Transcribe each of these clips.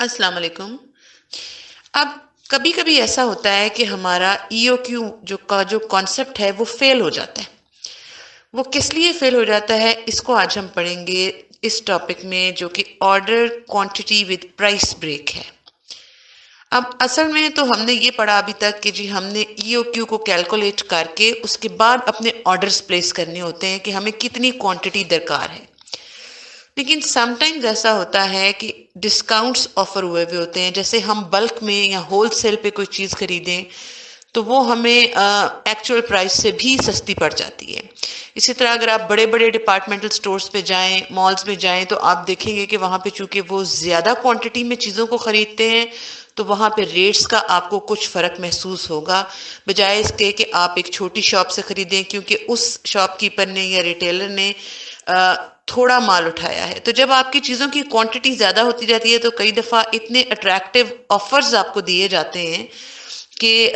अस्सलाम वालेकुम। अब कभी कभी ऐसा होता है कि हमारा ईओक्यू जो कॉन्सेप्ट है वो फेल हो जाता है। वो किस लिए फेल हो जाता है इसको आज हम पढ़ेंगे इस टॉपिक में, जो कि order quantity with price break है। अब असल में तो हमने ये पढ़ा अभी तक कि जी हमने ईओक्यू को कैलकुलेट करके उसके बाद अपने ऑर्डर्स प्लेस करने होते हैं कि हमें कितनी क्वांटिटी दरकार है। लेकिन समटाइम्स ऐसा होता है कि डिस्काउंट्स ऑफर हुए हुए होते हैं, जैसे हम बल्क में या होलसेल पे कोई चीज़ खरीदें तो वो हमें एक्चुअल प्राइस से भी सस्ती पड़ जाती है। इसी तरह अगर आप बड़े बड़े डिपार्टमेंटल स्टोर्स पे जाएं, मॉल्स में जाएं, तो आप देखेंगे कि वहाँ पे चूंकि वो ज़्यादा क्वांटिटी में चीज़ों को खरीदते हैं तो वहाँ पे रेट्स का आपको कुछ फ़र्क महसूस होगा, बजाय इसके कि आप एक छोटी शॉप से खरीदें, क्योंकि उस शॉपकीपर ने या रिटेलर ने थोड़ा माल उठाया है। तो जब आपकी चीज़ों की क्वांटिटी ज़्यादा होती जाती है तो कई दफ़ा इतने अट्रैक्टिव ऑफर्स आपको दिए जाते हैं कि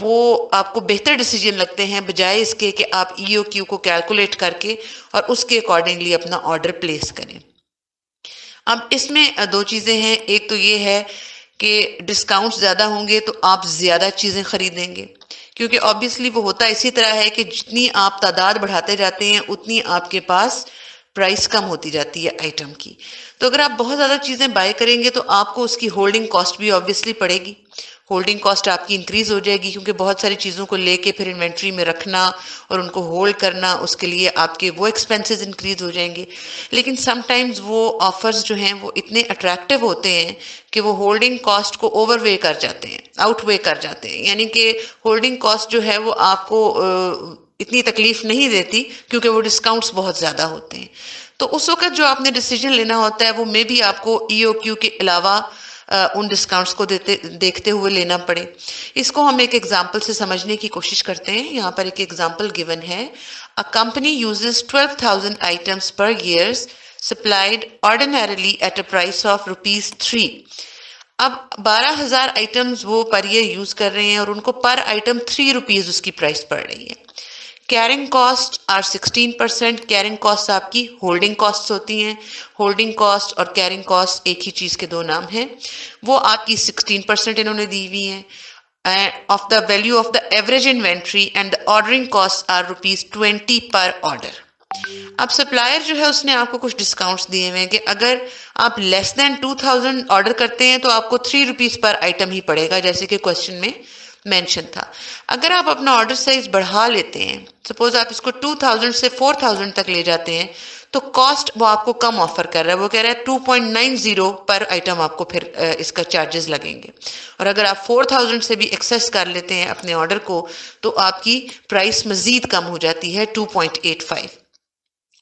वो आपको बेहतर डिसीजन लगते हैं, बजाय इसके कि आप ईओक्यू को कैलकुलेट करके और उसके अकॉर्डिंगली अपना ऑर्डर प्लेस करें। अब इसमें दो चीज़ें हैं। एक तो ये है कि डिस्काउंट ज़्यादा होंगे तो आप ज़्यादा चीज़ें खरीदेंगे, क्योंकि ऑब्वियसली वो होता इसी तरह है कि जितनी आप तादाद बढ़ाते जाते हैं उतनी आपके पास प्राइस कम होती जाती है आइटम की। तो अगर आप बहुत ज़्यादा चीज़ें बाय करेंगे तो आपको उसकी होल्डिंग कॉस्ट भी ऑब्वियसली पड़ेगी। होल्डिंग कॉस्ट आपकी इंक्रीज हो जाएगी, क्योंकि बहुत सारी चीज़ों को लेके फिर इन्वेंट्री में रखना और उनको होल्ड करना, उसके लिए आपके वो एक्सपेंसेस इंक्रीज हो जाएंगे। लेकिन समटाइम्स वो ऑफर्स जो हैं वो इतने अट्रैक्टिव होते हैं कि वो होल्डिंग कॉस्ट को ओवरवे कर जाते हैं, आउटवे कर जाते हैं। यानी कि होल्डिंग कॉस्ट जो है वो आपको इतनी तकलीफ नहीं देती, क्योंकि वो डिस्काउंट्स बहुत ज़्यादा होते हैं। तो उस वक्त जो आपने डिसीजन लेना होता है वो मे भी आपको ईओक्यू के अलावा उन डिस्काउंट्स को देखते हुए लेना पड़े। इसको हम एक एग्जांपल से समझने की कोशिश करते हैं। यहाँ पर एक एग्जांपल गिवन है। A company uses 12,000 items per year supplied ordinarily at a price of ₹3। अब 12,000 आइटम्स वो पर ईयर यूज कर रहे हैं और उनको पर आइटम ₹3 उसकी प्राइस पड़ रही है। Carrying cost are 16%। Carrying cost आपकी होल्डिंग कॉस्ट होती हैं। होल्डिंग कॉस्ट और कैरिंग कॉस्ट एक ही चीज के दो नाम हैं। वो आपकी 16% इन्होंने दी हुई है of the value of the average inventory, and the ordering cost are ₹20 per order. अब सप्लायर जो है उसने आपको कुछ डिस्काउंट्स दिए हुए हैं कि अगर आप लेस देन 2,000 ऑर्डर करते हैं तो आपको ₹3 पर आइटम ही पड़ेगा, जैसे कि क्वेश्चन में मेंशन था। अगर आप अपना ऑर्डर साइज बढ़ा लेते हैं, सपोज आप इसको 2,000 से 4,000 तक ले जाते हैं, तो कॉस्ट वो आपको कम ऑफर कर रहा है। वो कह रहा है 2.90 पर आइटम आपको फिर इसका चार्जेस लगेंगे। और अगर आप 4,000 से भी एक्सेस कर लेते हैं अपने ऑर्डर को तो आपकी प्राइस मजीद कम हो जाती है 2.85।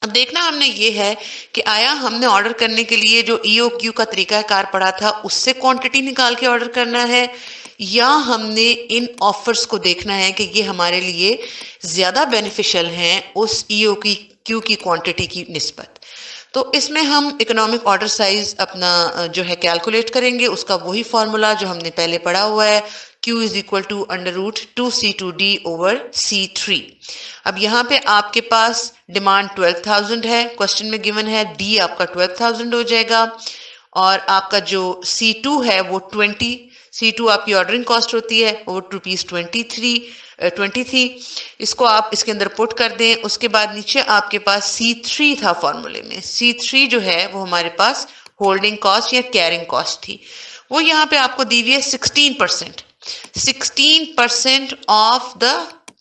अब देखना हमने ये है कि आया हमने ऑर्डर करने के लिए जो ईओक्यू का तरीकाकार पड़ा था उससे क्वांटिटी निकाल के ऑर्डर करना है, या हमने इन ऑफर्स को देखना है कि ये हमारे लिए ज्यादा बेनिफिशियल हैं उस ईओक्यू की क्वांटिटी की निस्बत। तो इसमें हम इकोनॉमिक ऑर्डर साइज अपना जो है कैलकुलेट करेंगे। उसका वही फॉर्मूला जो हमने पहले पढ़ा हुआ है, Q is equal to √2C2D over C3। अब यहाँ पे आपके पास डिमांड 12,000 है, क्वेश्चन में गिवन है, डी आपका 12,000 हो जाएगा, और आपका जो C2 है वो 20। C2 आपकी ऑर्डरिंग कॉस्ट होती है वो ₹23। इसको आप इसके अंदर पुट कर दें। उसके बाद नीचे आपके पास C3 था फॉर्मूले में। C3 जो है वो हमारे पास होल्डिंग कॉस्ट या कैरिंग कॉस्ट थी। वो यहाँ पे आपको दी हुई है 16%। 16% ऑफ द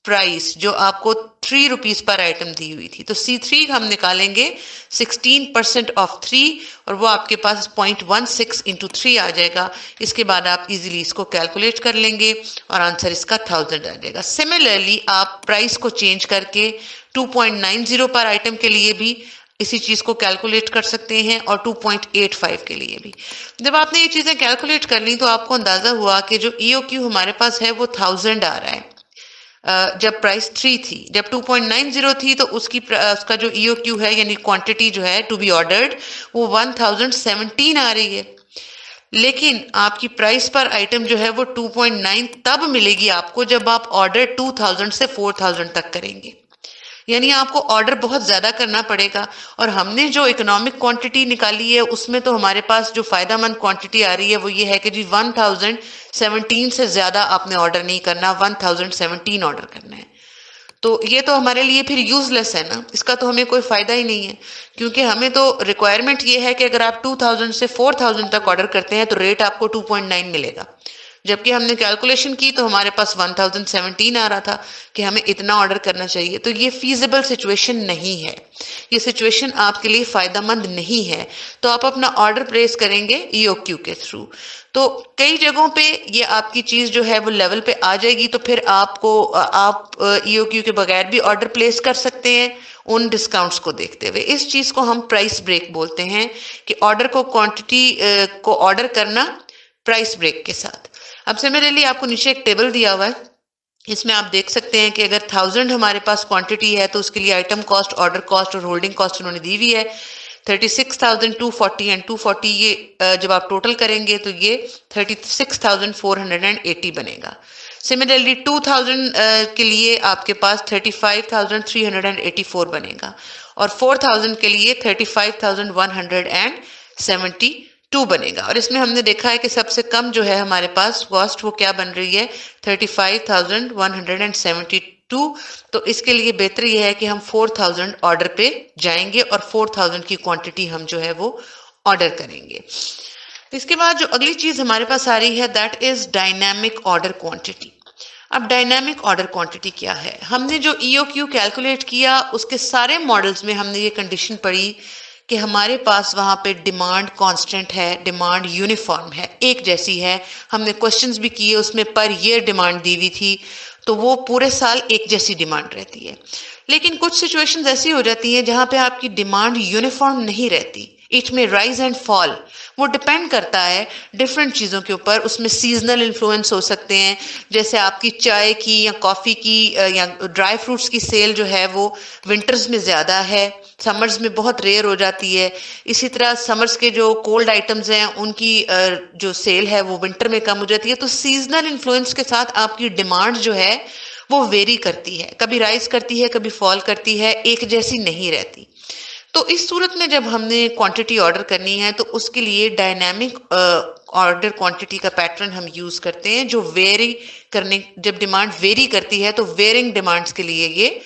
प्राइस जो आपको ₹3 पर आइटम दी हुई थी। तो C3 हम निकालेंगे 16% ऑफ 3, और वो आपके पास 0.16 इंटू 3 आ जाएगा। इसके बाद आप इजीली इसको कैलकुलेट कर लेंगे और आंसर इसका 1000 आ जाएगा। सिमिलरली आप प्राइस को चेंज करके 2.90 पर आइटम के लिए भी इसी चीज को कैलकुलेट कर सकते हैं और 2.85 के लिए भी। जब आपने ये चीजें कैलकुलेट कर ली तो आपको अंदाजा हुआ कि जो ईओक्यू हमारे पास है वो 1000 आ रहा है जब प्राइस 3 थी। जब 2.90 थी तो उसका जो ईओक्यू है यानी क्वांटिटी जो है टू बी ऑर्डर्ड वो 1017 आ रही है। लेकिन आपकी प्राइस पर आइटम जो है वो 2.9 तब मिलेगी आपको जब आप ऑर्डर 2,000 से 4,000 तक करेंगे। यानी आपको ऑर्डर बहुत ज्यादा करना पड़ेगा। और हमने जो इकोनॉमिक क्वांटिटी निकाली है उसमें तो हमारे पास जो फायदामंद क्वांटिटी आ रही है वो ये है कि जी 1017 से ज्यादा आपने ऑर्डर नहीं करना, 1017 ऑर्डर करना है। तो ये तो हमारे लिए फिर यूजलेस है ना, इसका तो हमें कोई फायदा ही नहीं है, क्योंकि हमें तो रिक्वायरमेंट ये है कि अगर आप 2000 से 4000 तक ऑर्डर करते हैं तो रेट आपको 2.9 मिलेगा। जबकि हमने कैलकुलेशन की तो हमारे पास 1017 आ रहा था कि हमें इतना ऑर्डर करना चाहिए। तो ये फीजिबल सिचुएशन नहीं है, ये सिचुएशन आपके लिए फायदेमंद नहीं है। तो आप अपना ऑर्डर प्लेस करेंगे ईओक्यू के थ्रू, तो कई जगहों पे ये आपकी चीज जो है वो लेवल पे आ जाएगी, तो फिर आप ईओक्यू के बगैर भी ऑर्डर प्लेस कर सकते हैं उन डिस्काउंट्स को देखते हुए। इस चीज को हम प्राइस ब्रेक बोलते हैं कि ऑर्डर को क्वांटिटी को ऑर्डर करना प्राइस ब्रेक के साथ। अब सिमिलरली आपको नीचे एक टेबल दिया हुआ है, इसमें आप देख सकते हैं कि अगर 1000 हमारे पास क्वांटिटी है तो उसके लिए आइटम कॉस्ट, ऑर्डर कॉस्ट और होल्डिंग कॉस्ट उन्होंने दी हुई है 36,240 एंड 240। ये जब आप टोटल करेंगे तो ये 36,480 बनेगा। सिमिलरली 2000 के लिए आपके पास 35,384 बनेगा और 4000 के लिए 35,172 बनेगा। और इसमें हमने देखा है कि सबसे कम जो है हमारे पास कॉस्ट वो क्या बन रही है 35,172। तो इसके लिए बेहतर यह है कि हम 4000 ऑर्डर पे जाएंगे और 4000 की क्वांटिटी हम जो है वो ऑर्डर करेंगे। इसके बाद जो अगली चीज हमारे पास आ रही है that is dynamic order quantity. अब डायनामिक ऑर्डर क्वांटिटी क्या है? हमने जो ईओक्यू कैलकुलेट किया उसके सारे मॉडल्स में हमने ये कंडीशन पढ़ी कि हमारे पास वहां पे डिमांड कांस्टेंट है, डिमांड यूनिफॉर्म है, एक जैसी है। हमने क्वेश्चंस भी किए उसमें पर ईयर डिमांड दी हुई थी, तो वो पूरे साल एक जैसी डिमांड रहती है। लेकिन कुछ सिचुएशंस ऐसी हो जाती हैं जहां पे आपकी डिमांड यूनिफॉर्म नहीं रहती, इट में राइज एंड फॉल। वो डिपेंड करता है डिफरेंट चीज़ों के ऊपर, उसमें सीजनल इन्फ्लुएंस हो सकते हैं, जैसे आपकी चाय की या कॉफ़ी की या ड्राई फ्रूट्स की सेल जो है वो विंटर्स में ज़्यादा है, समर्स में बहुत रेयर हो जाती है। इसी तरह समर्स के जो कोल्ड आइटम्स हैं उनकी जो सेल है वो विंटर में कम हो जाती है। तो सीजनल इन्फ्लुएंस के साथ आपकी डिमांड जो है वो वेरी करती है, कभी राइज करती है कभी फॉल करती है, एक जैसी नहीं रहती। तो इस सूरत में जब हमने क्वांटिटी ऑर्डर करनी है तो उसके लिए डायनामिक ऑर्डर क्वांटिटी का पैटर्न हम यूज करते हैं, जो वेरी करने, जब डिमांड वेरी करती है तो वेरिंग डिमांड्स के लिए ये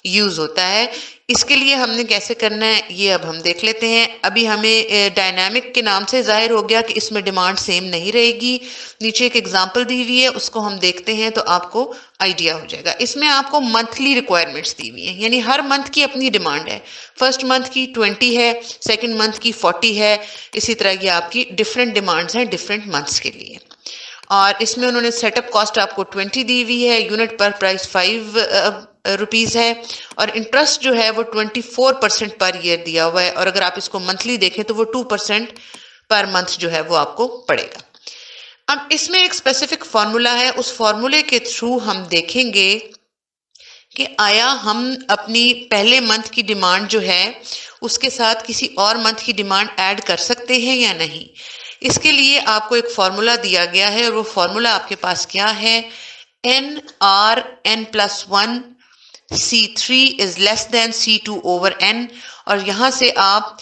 यूज होता है। इसके लिए हमने कैसे करना है ये अब हम देख लेते हैं। अभी हमें डायनामिक के नाम से जाहिर हो गया कि इसमें डिमांड सेम नहीं रहेगी। नीचे एक एग्जांपल दी हुई है, उसको हम देखते हैं तो आपको आइडिया हो जाएगा। इसमें आपको मंथली रिक्वायरमेंट्स दी हुई है, यानी हर मंथ की अपनी डिमांड है। फर्स्ट मंथ की 20 है, सेकेंड मंथ की 40 है, इसी तरह की आपकी डिफरेंट डिमांड्स हैं डिफरेंट मंथ्स के लिए। और इसमें उन्होंने सेटअप कॉस्ट आपको 20 दी हुई है, यूनिट पर प्राइस 5 रुपीज है, और इंटरेस्ट जो है वो 24% पर ईयर दिया हुआ है। और अगर आप इसको मंथली देखें तो वो 2% पर मंथ जो है वो आपको पड़ेगा। अब इसमें एक स्पेसिफिक फॉर्मूला है, उस फॉर्मूले के थ्रू हम देखेंगे कि आया हम अपनी पहले मंथ की डिमांड जो है उसके साथ किसी और मंथ की डिमांड ऐड कर सकते हैं या नहीं। इसके लिए आपको एक फॉर्मूला दिया गया है और वो फॉर्मूला आपके पास क्या है, n+1 C3 is less than C2 over n, और यहां से आप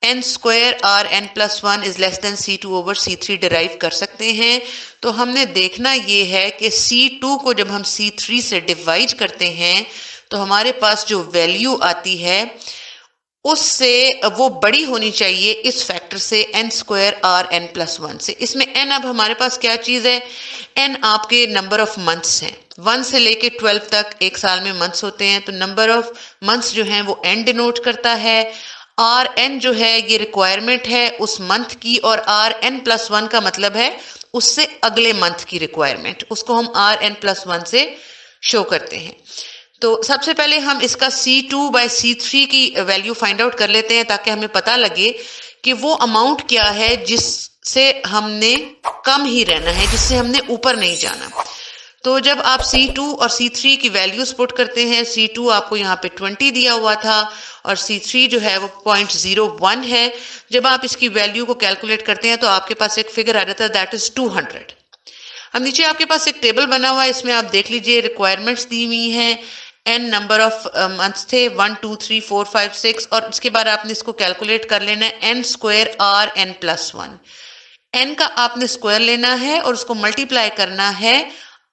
n² n+1 is less than C2 over C3 derive कर सकते हैं। तो हमने देखना ये है कि C2 को जब हम C3 से डिवाइड करते हैं तो हमारे पास जो वैल्यू आती है उससे वो बड़ी होनी चाहिए इस फैक्टर से n² n+1 से। इसमें n अब हमारे पास क्या चीज है, n आपके नंबर ऑफ मंथ्स हैं, 1 से लेके 12 तक एक साल में मंथ्स होते हैं, तो नंबर ऑफ मंथ्स जो हैं वो n डिनोट करता है। Rn जो है ये रिक्वायरमेंट है उस मंथ की, और Rn+1 का मतलब है उससे अगले मंथ की रिक्वायरमेंट, उसको हम Rn+1 से शो करते हैं। तो सबसे पहले हम इसका C2/C3 की वैल्यू फाइंड आउट कर लेते हैं ताकि हमें पता लगे कि वो अमाउंट क्या है जिससे हमने कम ही रहना है, जिससे हमने ऊपर नहीं जाना। तो जब आप C2 और C3 की वैल्यूज पुट करते हैं, C2 आपको यहाँ पे 20 दिया हुआ था और C3 जो है वो 0.01 है। जब आप इसकी वैल्यू को कैलकुलेट करते हैं तो आपके पास एक फिगर आ जाता है दैट इज 200। अब नीचे आपके पास एक टेबल बना हुआ है, इसमें आप देख लीजिए रिक्वायरमेंट्स दी हुई हैं n नंबर ऑफ मंथ्स थे, 1 2 3 4 5 6, और उसके बाद आपने इसको कैलकुलेट कर लेना है n square R n plus 1। n का आपने स्क्वायर लेना है और उसको मल्टीप्लाई करना है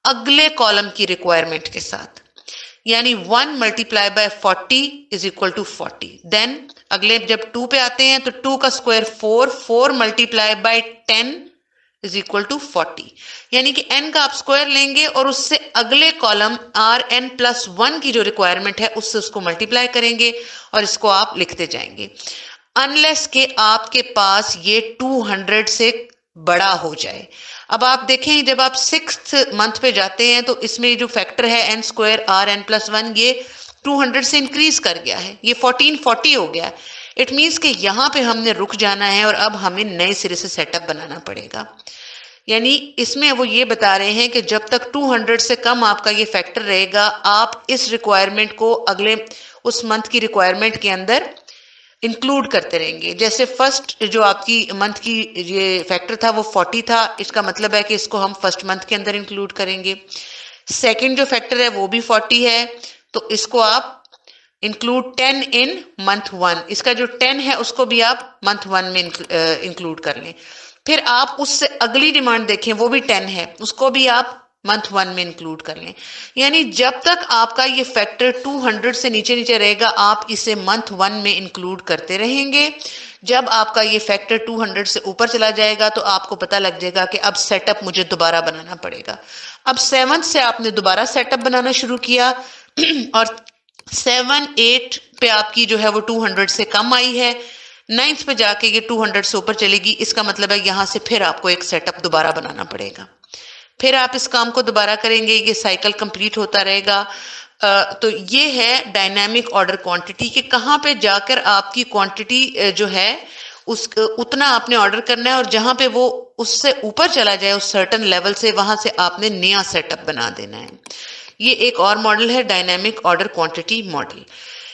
अगले कॉलम की रिक्वायरमेंट के साथ, यानी 1 multiply by 40 is equal to 40। Then अगले जब 2 पे आते हैं तो 2 का square 4, 4 multiply by 10 is equal to 40, यानी कि n का आप स्क्वायर लेंगे और उससे अगले कॉलम आर एन प्लस 1 की जो रिक्वायरमेंट है उससे उसको मल्टीप्लाई करेंगे और इसको आप लिखते जाएंगे, अनलेस के आपके पास ये 200 से बड़ा हो जाए। अब आप देखें जब आप 6th मंथ पे जाते हैं तो इसमें जो फैक्टर है n square R N plus 1 ये 200 से इंक्रीज कर गया है, ये 1440 हो गया। इट मीन्स कि यहाँ पे हमने रुक जाना है और अब हमें नए सिरे से सेटअप बनाना पड़ेगा। यानी इसमें वो ये बता रहे हैं कि जब तक 200 से कम आपका ये फैक्टर रहेगा आप इस रिक्वायरमेंट को अगले उस मंथ की रिक्वायरमेंट के अंदर इंक्लूड करते रहेंगे। जैसे फर्स्ट जो आपकी मंथ की ये फैक्टर था वो 40 था, इसका मतलब है कि इसको हम फर्स्ट मंथ के अंदर इंक्लूड करेंगे। सेकंड जो फैक्टर है वो भी 40 है, तो इसको आप इंक्लूड 10 इन मंथ 1, इसका जो 10 है उसको भी आप मंथ 1 में इंक्लूड कर लें। फिर आप उससे अगली डिमांड देखें वो भी 10 है, उसको भी आप मंथ 1 में इंक्लूड कर लें। यानी जब तक आपका ये फैक्टर 200 से नीचे नीचे रहेगा आप इसे मंथ 1 में इंक्लूड करते रहेंगे। जब आपका ये फैक्टर 200 से ऊपर चला जाएगा तो आपको पता लग जाएगा कि अब सेटअप मुझे दोबारा बनाना पड़ेगा। अब 7 से आपने दोबारा सेटअप बनाना शुरू किया और 7 8 पे आपकी जो है वो 200 से कम आई है, 9th पे जाके ये 200 से ऊपर चलेगी, इसका मतलब है यहां से फिर आपको एक सेटअप दोबारा बनाना पड़ेगा। फिर आप इस काम को दोबारा करेंगे, ये साइकिल कंप्लीट होता रहेगा। तो ये है डायनामिक ऑर्डर क्वांटिटी कि कहाँ पे जाकर आपकी क्वांटिटी जो है उस उतना आपने ऑर्डर करना है और जहां पे वो उससे ऊपर चला जाए उस सर्टन लेवल से, वहां से आपने नया सेटअप बना देना है। ये एक और मॉडल है डायनामिक ऑर्डर क्वांटिटी मॉडल।